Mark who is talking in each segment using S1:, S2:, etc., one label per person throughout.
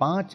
S1: 5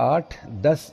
S1: 8-10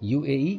S1: UAE,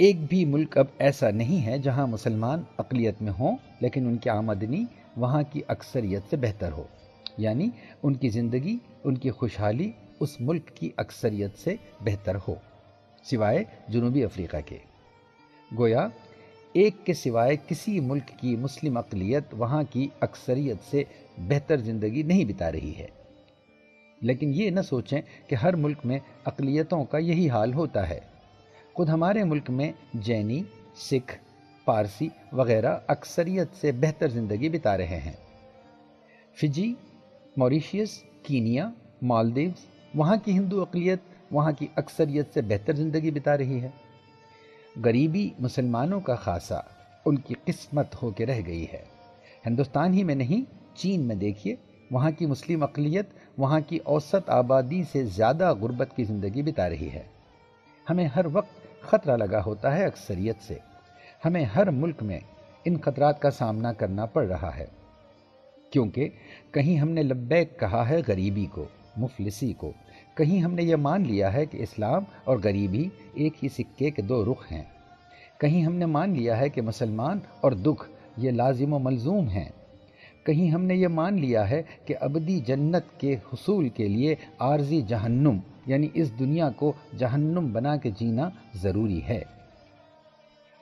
S1: ایک بھی ملک اب ایسا نہیں ہے جہاں مسلمان اقلیت میں ہوں لیکن ان کی آمدنی وہاں کی اکثریت سے بہتر ہو، یعنی ان کی زندگی، ان کی خوشحالی اس ملک کی اکثریت سے بہتر ہو، سوائے جنوبی افریقہ کے۔ گویا ایک کے سوائے کسی ملک کی مسلم اقلیت وہاں کی اکثریت سے بہتر زندگی نہیں بتا رہی ہے۔ لیکن یہ نہ سوچیں کہ ہر ملک میں اقلیتوں کا یہی حال ہوتا ہے۔ خود ہمارے ملک میں جینی، سکھ، پارسی وغیرہ اکثریت سے بہتر زندگی بتا رہے ہیں۔ فجی، موریشیس، کینیا، مالدیوز، وہاں کی ہندو اقلیت وہاں کی اکثریت سے بہتر زندگی بتا رہی ہے۔ غریبی مسلمانوں کا خاصہ ان کی قسمت ہو کے رہ گئی ہے۔ ہندوستان ہی میں نہیں، چین میں دیکھیے، وہاں کی مسلم اقلیت وہاں کی اوسط آبادی سے زیادہ غربت کی زندگی بتا رہی ہے۔ ہمیں ہر وقت خطرہ لگا ہوتا ہے اکثریت سے۔ ہمیں ہر ملک میں ان خطرات کا سامنا کرنا پڑ رہا ہے، کیونکہ کہیں ہم نے لبیک کہا ہے غریبی کو، مفلسی کو، کہیں ہم نے یہ مان لیا ہے کہ اسلام اور غریبی ایک ہی سکے کے دو رخ ہیں، کہیں ہم نے مان لیا ہے کہ مسلمان اور دکھ یہ لازم و ملزوم ہیں، کہیں ہم نے یہ مان لیا ہے کہ ابدی جنت کے حصول کے لیے عارضی جہنم یعنی اس دنیا کو جہنم بنا کے جینا ضروری ہے۔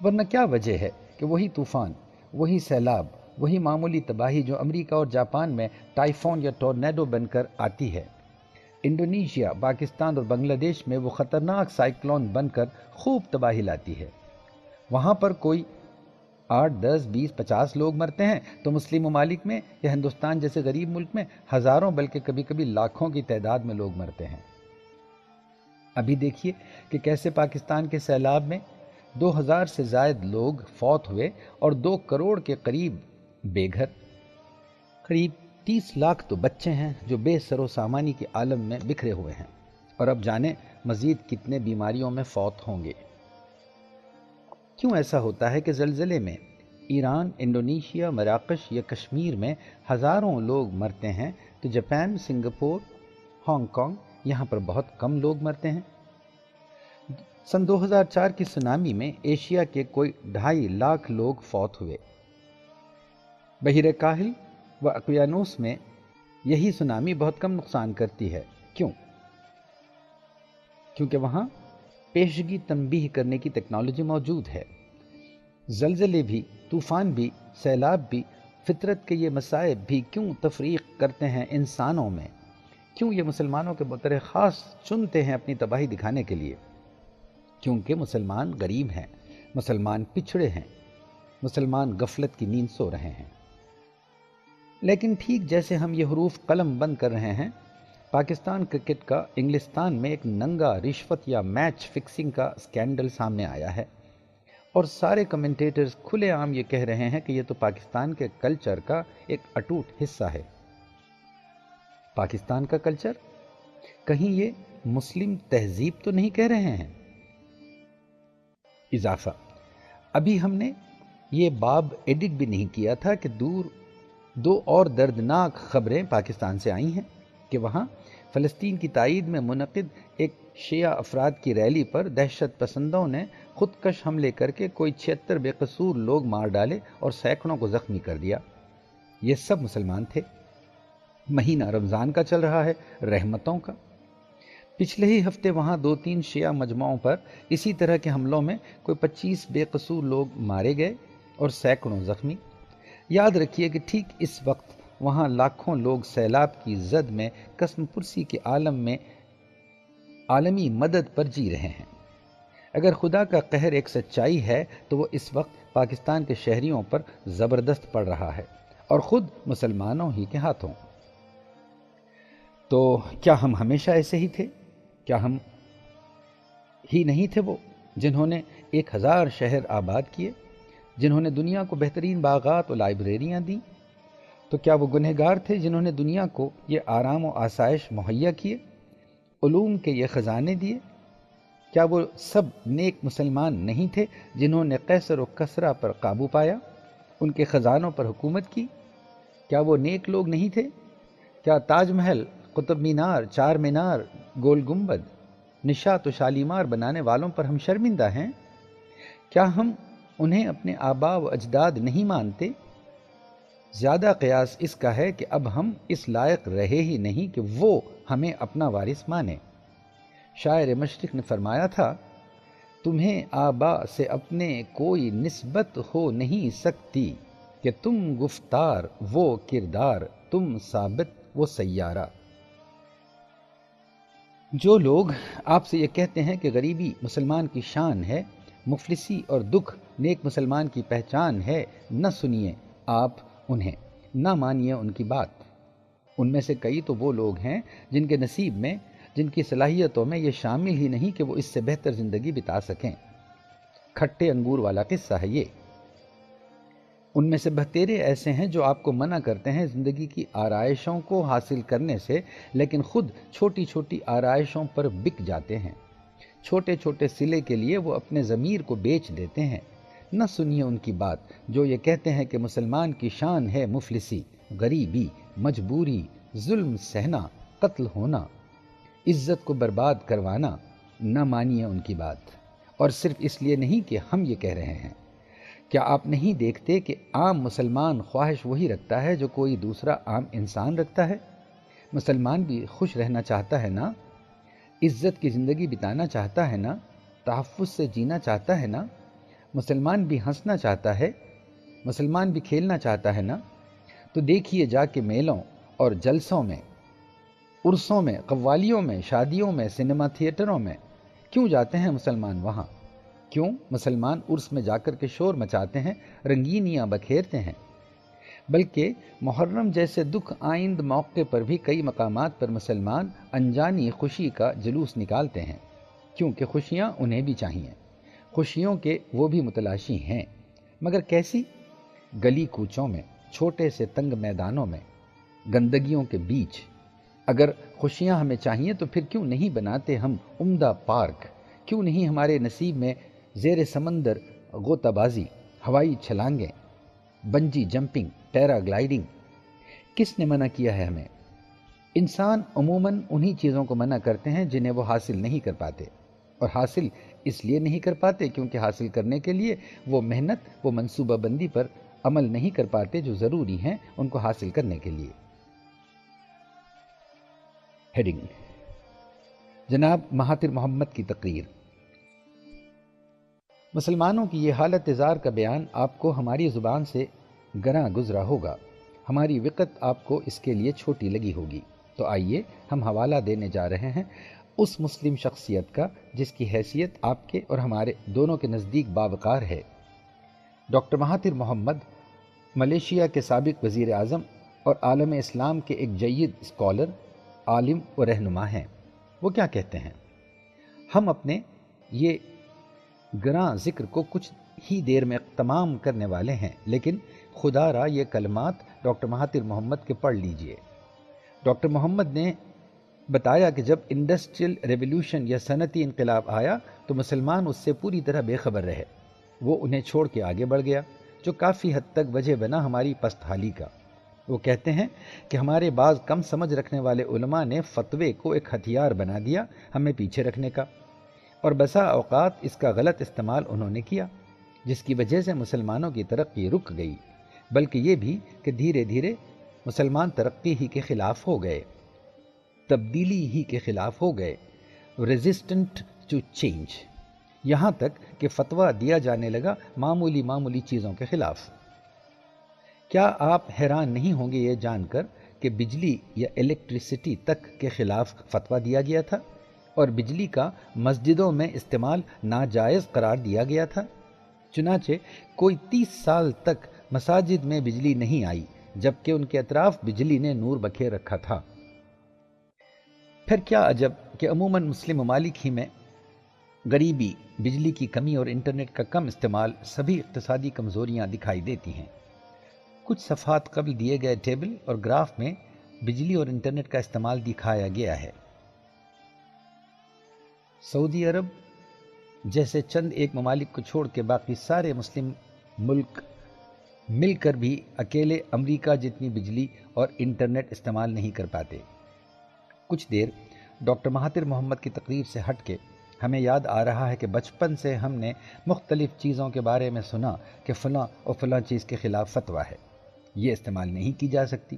S1: ورنہ کیا وجہ ہے کہ وہی طوفان، وہی سیلاب، وہی معمولی تباہی جو امریکہ اور جاپان میں ٹائفون یا ٹورنیڈو بن کر آتی ہے، انڈونیشیا، پاکستان اور بنگلہ دیش میں وہ خطرناک سائیکلون بن کر خوب تباہی لاتی ہے۔ وہاں پر کوئی 8، 10، 20، 50 لوگ مرتے ہیں تو مسلم ممالک میں یا ہندوستان جیسے غریب ملک میں ہزاروں بلکہ کبھی کبھی لاکھوں کی تعداد میں لوگ مرتے ہیں۔ ابھی دیکھیے کہ کیسے پاکستان کے سیلاب میں 2000 سے زائد لوگ فوت ہوئے اور 2 کروڑ کے قریب بے گھر، قریب 30 لاکھ تو بچے ہیں جو بے سر و سامانی کے عالم میں بکھرے ہوئے ہیں، اور اب جانے مزید کتنے بیماریوں میں فوت ہوں گے۔ کیوں ایسا ہوتا ہے کہ زلزلے میں ایران، انڈونیشیا، مراکش یا کشمیر میں ہزاروں لوگ مرتے ہیں تو جاپان، سنگاپور، ہانگ کانگ یہاں پر بہت کم لوگ مرتے ہیں؟ سن 2004 کی سونامی میں ایشیا کے کوئی 2.5 لاکھ لوگ فوت ہوئے۔ بحیرہ کاہل و اقیانوس میں یہی سونامی بہت کم نقصان کرتی ہے۔ کیوں؟ کیونکہ وہاں پیشگی تنبیہ کرنے کی ٹیکنالوجی موجود ہے۔ زلزلے بھی، طوفان بھی، سیلاب بھی، فطرت کے یہ مصائب بھی کیوں تفریق کرتے ہیں انسانوں میں؟ کیوں یہ مسلمانوں کے بطور خاص چنتے ہیں اپنی تباہی دکھانے کے لیے؟ کیونکہ مسلمان غریب ہیں، مسلمان پچھڑے ہیں، مسلمان غفلت کی نیند سو رہے ہیں۔ لیکن ٹھیک جیسے ہم یہ حروف قلم بند کر رہے ہیں، پاکستان کرکٹ کا انگلستان میں ایک ننگا رشوت یا میچ فکسنگ کا اسکینڈل سامنے آیا ہے، اور سارے کمنٹیٹرز کھلے عام یہ کہہ رہے ہیں کہ یہ تو پاکستان کے کلچر کا ایک اٹوٹ حصہ ہے۔ پاکستان کا کلچر؟ کہیں یہ مسلم تہذیب تو نہیں کہہ رہے ہیں؟ اضافہ، ابھی ہم نے یہ باب ایڈٹ بھی نہیں کیا تھا کہ 2 اور دردناک خبریں پاکستان سے آئی ہیں کہ وہاں فلسطین کی تائید میں منعقد ایک شیعہ افراد کی ریلی پر دہشت پسندوں نے خودکش حملے کر کے کوئی 76 بے قصور لوگ مار ڈالے اور سینکڑوں کو زخمی کر دیا۔ یہ سب مسلمان تھے۔ مہینہ رمضان کا چل رہا ہے، رحمتوں کا۔ پچھلے ہی ہفتے وہاں 2-3 شیعہ مجمعوں پر اسی طرح کے حملوں میں کوئی 25 بے قصور لوگ مارے گئے اور سینکڑوں زخمی۔ یاد رکھیے کہ ٹھیک اس وقت وہاں لاکھوں لوگ سیلاب کی زد میں قسم پرسی کے عالم میں عالمی مدد پر جی رہے ہیں۔ اگر خدا کا قہر ایک سچائی ہے تو وہ اس وقت پاکستان کے شہریوں پر زبردست پڑ رہا ہے، اور خود مسلمانوں ہی کے ہاتھوں۔ تو کیا ہم ہمیشہ ایسے ہی تھے؟ کیا ہم ہی نہیں تھے وہ جنہوں نے 1000 شہر آباد کیے، جنہوں نے دنیا کو بہترین باغات و لائبریریاں دیں؟ تو کیا وہ گنہگار تھے جنہوں نے دنیا کو یہ آرام و آسائش مہیا کیے، علوم کے یہ خزانے دیے؟ کیا وہ سب نیک مسلمان نہیں تھے جنہوں نے قیصر و کسریٰ پر قابو پایا، ان کے خزانوں پر حکومت کی؟ کیا وہ نیک لوگ نہیں تھے؟ کیا تاج محل، قطب مینار، چار مینار، گول گنبد، نشاط و شالیمار بنانے والوں پر ہم شرمندہ ہیں؟ کیا ہم انہیں اپنے آبا و اجداد نہیں مانتے؟ زیادہ قیاس اس کا ہے کہ اب ہم اس لائق رہے ہی نہیں کہ وہ ہمیں اپنا وارث مانے۔ شاعر مشرق نے فرمایا تھا، تمہیں آبا سے اپنے کوئی نسبت ہو نہیں سکتی کہ تم گفتار وہ کردار، تم ثابت وہ سیارہ۔ جو لوگ آپ سے یہ کہتے ہیں کہ غریبی مسلمان کی شان ہے، مفلسی اور دکھ نیک مسلمان کی پہچان ہے، نہ سنیے آپ انہیں، نہ مانیے ان کی بات۔ ان میں سے کئی تو وہ لوگ ہیں جن کے نصیب میں، جن کی صلاحیتوں میں یہ شامل ہی نہیں کہ وہ اس سے بہتر زندگی بتا سکیں۔ کھٹے انگور والا قصہ ہے یہ۔ ان میں سے بہتیرے ایسے ہیں جو آپ کو منع کرتے ہیں زندگی کی آرائشوں کو حاصل کرنے سے، لیکن خود چھوٹی چھوٹی آرائشوں پر بک جاتے ہیں۔ چھوٹے چھوٹے صلے کے لیے وہ اپنے ضمیر کو بیچ دیتے ہیں۔ نہ سنیے ان کی بات جو یہ کہتے ہیں کہ مسلمان کی شان ہے مفلسی، غریبی، مجبوری، ظلم سہنا، قتل ہونا، عزت کو برباد کروانا۔ نہ مانیے ان کی بات، اور صرف اس لیے نہیں کہ ہم یہ کہہ رہے ہیں۔ کیا آپ نہیں دیکھتے کہ عام مسلمان خواہش وہی رکھتا ہے جو کوئی دوسرا عام انسان رکھتا ہے؟ مسلمان بھی خوش رہنا چاہتا ہے نا، عزت کی زندگی بتانا چاہتا ہے نا، تحفظ سے جینا چاہتا ہے نا، مسلمان بھی ہنسنا چاہتا ہے، مسلمان بھی کھیلنا چاہتا ہے نا۔ تو دیکھیے جا کے میلوں اور جلسوں میں، عرسوں میں، قوالیوں میں، شادیوں میں، سنیما تھیٹروں میں کیوں جاتے ہیں مسلمان وہاں؟ کیوں مسلمان عرس میں جا کر کے شور مچاتے ہیں، رنگینیاں بکھیرتے ہیں؟ بلکہ محرم جیسے دکھ آئند موقع پر بھی کئی مقامات پر مسلمان انجانی خوشی کا جلوس نکالتے ہیں، کیونکہ خوشیاں انہیں بھی چاہیے۔ خوشیوں کے وہ بھی متلاشی ہیں، مگر کیسی؟ گلی کوچوں میں، چھوٹے سے تنگ میدانوں میں، گندگیوں کے بیچ۔ اگر خوشیاں ہمیں چاہیے تو پھر کیوں نہیں بناتے ہم عمدہ پارک؟ کیوں نہیں ہمارے نصیب میں زیر سمندر غوطہ بازی، ہوائی چھلانگیں، بنجی جمپنگ، پیرا گلائیڈنگ؟ کس نے منع کیا ہے ہمیں؟ انسان عموماً انہی چیزوں کو منع کرتے ہیں جنہیں وہ حاصل نہیں کر پاتے، اور حاصل اس لیے نہیں کر پاتے کیونکہ حاصل کرنے کے لیے وہ محنت، وہ منصوبہ بندی پر عمل نہیں کر پاتے جو ضروری ہیں ان کو حاصل کرنے کے لیے۔ ہیڈنگ: جناب مہاتیر محمد کی تقریر۔ مسلمانوں کی یہ حالت زار کا بیان آپ کو ہماری زبان سے گراں گزرا ہوگا، ہماری وقت آپ کو اس کے لیے چھوٹی لگی ہوگی، تو آئیے ہم حوالہ دینے جا رہے ہیں اس مسلم شخصیت کا جس کی حیثیت آپ کے اور ہمارے دونوں کے نزدیک باوقار ہے۔ ڈاکٹر مہاتیر محمد ملیشیا کے سابق وزیر اعظم اور عالم اسلام کے ایک جید اسکالر، عالم و رہنما ہیں۔ وہ کیا کہتے ہیں؟ ہم اپنے یہ گراں ذکر کو کچھ ہی دیر میں تمام کرنے والے ہیں، لیکن خدا را یہ کلمات ڈاکٹر مہاتیر محمد کے پڑھ لیجئے۔ ڈاکٹر محمد نے بتایا کہ جب انڈسٹریل ریولوشن یا صنعتی انقلاب آیا تو مسلمان اس سے پوری طرح بے خبر رہے۔ وہ انہیں چھوڑ کے آگے بڑھ گیا، جو کافی حد تک وجہ بنا ہماری پست حالی کا۔ وہ کہتے ہیں کہ ہمارے بعض کم سمجھ رکھنے والے علماء نے فتوے کو ایک ہتھیار بنا دیا ہمیں پیچھے رکھنے کا، اور بسا اوقات اس کا غلط استعمال انہوں نے کیا، جس کی وجہ سے مسلمانوں کی ترقی رک گئی، بلکہ یہ بھی کہ دھیرے دھیرے مسلمان ترقی ہی کے خلاف ہو گئے، تبدیلی ہی کے خلاف ہو گئے، ریزسٹنٹ ٹو چینج، یہاں تک کہ فتویٰ دیا جانے لگا معمولی چیزوں کے خلاف۔ کیا آپ حیران نہیں ہوں گے یہ جان کر کہ بجلی یا الیکٹریسٹی تک کے خلاف فتویٰ دیا گیا تھا، اور بجلی کا مسجدوں میں استعمال ناجائز قرار دیا گیا تھا؟ چنانچہ کوئی 30 سال تک مساجد میں بجلی نہیں آئی، جبکہ ان کے اطراف بجلی نے نور بکھیر رکھا تھا۔ پھر کیا عجب کہ عموماً مسلم ممالک ہی میں غریبی، بجلی کی کمی اور انٹرنیٹ کا کم استعمال سبھی اقتصادی کمزوریاں دکھائی دیتی ہیں۔ کچھ صفحات قبل دیے گئے ٹیبل اور گراف میں بجلی اور انٹرنیٹ کا استعمال دکھایا گیا ہے۔ سعودی عرب جیسے چند ایک ممالک کو چھوڑ کے باقی سارے مسلم ملک مل کر بھی اکیلے امریکہ جتنی بجلی اور انٹرنیٹ استعمال نہیں کر پاتے۔ کچھ دیر ڈاکٹر مہاتیر محمد کی تقریر سے ہٹ کے ہمیں یاد آ رہا ہے کہ بچپن سے ہم نے مختلف چیزوں کے بارے میں سنا کہ فلاں اور فلاں چیز کے خلاف فتویٰ ہے، یہ استعمال نہیں کی جا سکتی،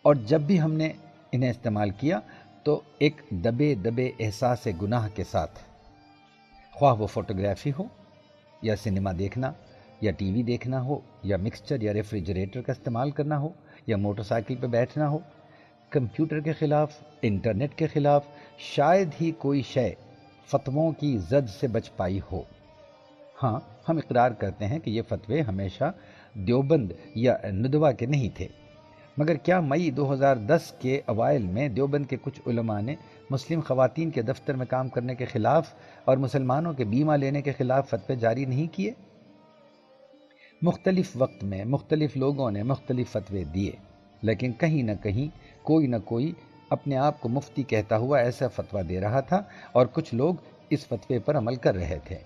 S1: اور جب بھی ہم نے انہیں استعمال کیا تو ایک دبے دبے احساس گناہ کے ساتھ، خواہ وہ فوٹوگرافی ہو یا سنیما دیکھنا یا ٹی وی دیکھنا ہو یا مکسچر یا ریفریجریٹر کا استعمال کرنا ہو یا موٹر سائیکل پہ بیٹھنا ہو، کمپیوٹر کے خلاف، انٹرنیٹ کے خلاف شاید ہی کوئی شے فتووں کی زد سے بچ پائی ہو۔ ہاں، ہم اقرار کرتے ہیں کہ یہ فتوے ہمیشہ دیوبند یا ندوہ کے نہیں تھے، مگر کیا مئی 2010 کے اوائل میں دیوبند کے کچھ علماء نے مسلم خواتین کے دفتر میں کام کرنے کے خلاف اور مسلمانوں کے بیمہ لینے کے خلاف فتوے جاری نہیں کیے؟ مختلف وقت میں مختلف لوگوں نے مختلف فتوے دیے، لیکن کہیں نہ کوئی اپنے آپ کو مفتی کہتا ہوا ایسا فتویٰ دے رہا تھا اور کچھ لوگ اس فتوے پر عمل کر رہے تھے۔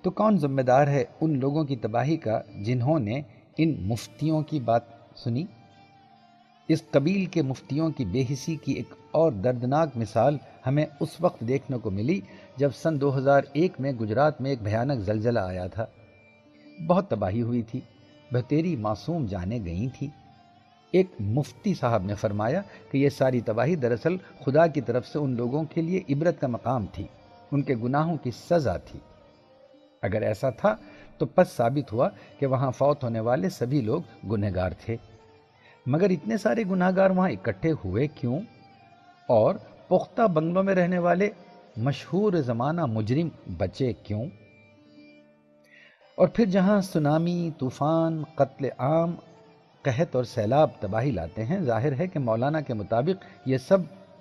S1: تو کون ذمہ دار ہے ان لوگوں کی تباہی کا جنہوں نے ان مفتیوں کی بات سنی؟ اس قبیل کے مفتیوں کی بے حسی کی ایک اور دردناک مثال ہمیں اس وقت دیکھنے کو ملی جب سن 2001 میں گجرات میں ایک بھیانک زلزلہ آیا تھا۔ بہت تباہی ہوئی تھی، بہتیری معصوم جانیں گئی تھیں۔ ایک مفتی صاحب نے فرمایا کہ یہ ساری تباہی دراصل خدا کی طرف سے ان لوگوں کے لیے عبرت کا مقام تھی، ان کے گناہوں کی سزا تھی۔ اگر ایسا تھا تو پس ثابت ہوا کہ وہاں فوت ہونے والے سبھی لوگ گنہگار تھے، مگر اتنے سارے گنہگار وہاں اکٹھے ہوئے کیوں؟ اور پختہ بنگلوں میں رہنے والے مشہور زمانہ مجرم بچے کیوں؟ اور پھر جہاں سونامی، طوفان، قتل عام، قحط اور سیلاب تباہی لاتے ہیں، ظاہر ہے کہ مولانا کے مطابق یہ سب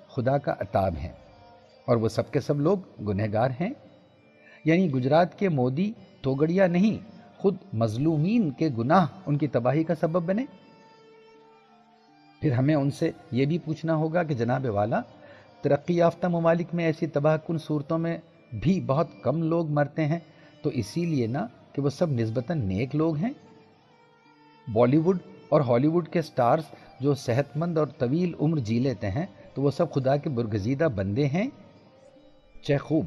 S1: خدا کا عتاب ہیں، اور وہ سب کے سب لوگ گنہگار ہیں۔ یعنی گجرات کے مودی توگڑیا نہیں، خود مظلومین کے گناہ ان کی تباہی کا سبب بنے۔ پھر ہمیں ان سے یہ بھی پوچھنا ہوگا کہ جناب والا، ترقی یافتہ ممالک میں ایسی تباہ کن صورتوں میں بھی بہت کم لوگ مرتے ہیں، تو اسی لیے نہ کہ وہ سب نسبتاً نیک لوگ ہیں۔ بالی ووڈ اور ہالی ووڈ کے سٹارز جو صحت مند اور طویل عمر جی لیتے ہیں تو وہ سب خدا کے برگزیدہ بندے ہیں۔ چہ خوب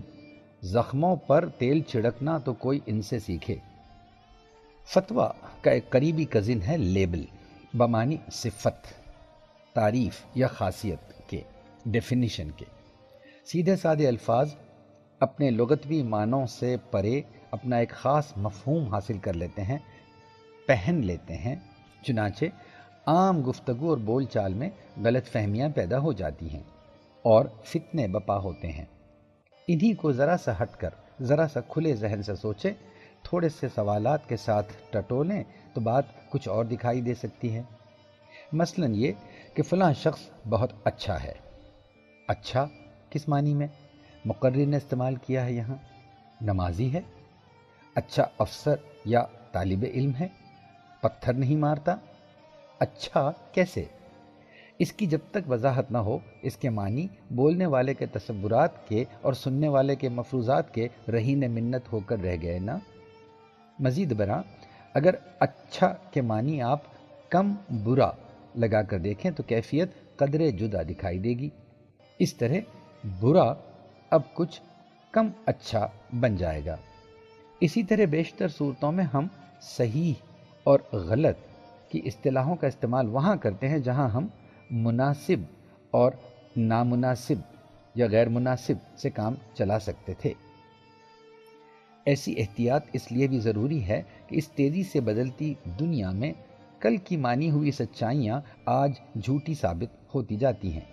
S1: زخموں پر تیل چھڑکنا تو کوئی ان سے سیکھے۔ فتویٰ کا ایک قریبی کزن ہے لیبل، بمعنی صفت، تعریف یا خاصیت کے، ڈیفینیشن کے۔ سیدھے سادے الفاظ اپنے لغتوی معنوں سے پرے اپنا ایک خاص مفہوم حاصل کر لیتے ہیں، پہن لیتے ہیں، چنانچہ عام گفتگو اور بول چال میں غلط فہمیاں پیدا ہو جاتی ہیں اور فتنے بپا ہوتے ہیں۔ انہی کو ذرا سا ہٹ کر، ذرا سا کھلے ذہن سے سوچیں، تھوڑے سے سوالات کے ساتھ ٹٹولیں تو بات کچھ اور دکھائی دے سکتی ہے۔ مثلاً یہ کہ فلاں شخص بہت اچھا ہے۔ اچھا کس معنی میں مقرر نے استعمال کیا ہے یہاں؟ نمازی ہے، اچھا افسر یا طالب علم ہے، پتھر نہیں مارتا۔ اچھا کیسے؟ اس کی جب تک وضاحت نہ ہو، اس کے معنی بولنے والے کے تصورات کے اور سننے والے کے مفروضات کے رہین منت ہو کر رہ گئے نا۔ مزید برآں اگر اچھا کے معنی آپ کم برا لگا کر دیکھیں تو کیفیت قدرے جدا دکھائی دے گی۔ اس طرح برا اب کچھ کم اچھا بن جائے گا۔ اسی طرح بیشتر صورتوں میں ہم صحیح اور غلط کی اصطلاحوں کا استعمال وہاں کرتے ہیں جہاں ہم مناسب اور نامناسب یا غیر مناسب سے کام چلا سکتے تھے۔ ایسی احتیاط اس لیے بھی ضروری ہے کہ اس تیزی سے بدلتی دنیا میں کل کی مانی ہوئی سچائیاں آج جھوٹی ثابت ہوتی جاتی ہیں،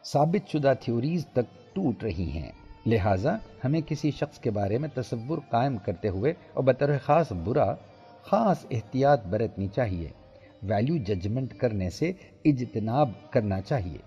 S1: ثابت شدہ تھیوریز تک ٹوٹ رہی ہیں۔ لہٰذا ہمیں کسی شخص کے بارے میں تصور قائم کرتے ہوئے اور بطور خاص برا خاص احتیاط برتنی چاہیے۔ ویلیو ججمنٹ کرنے سے اجتناب کرنا چاہیے۔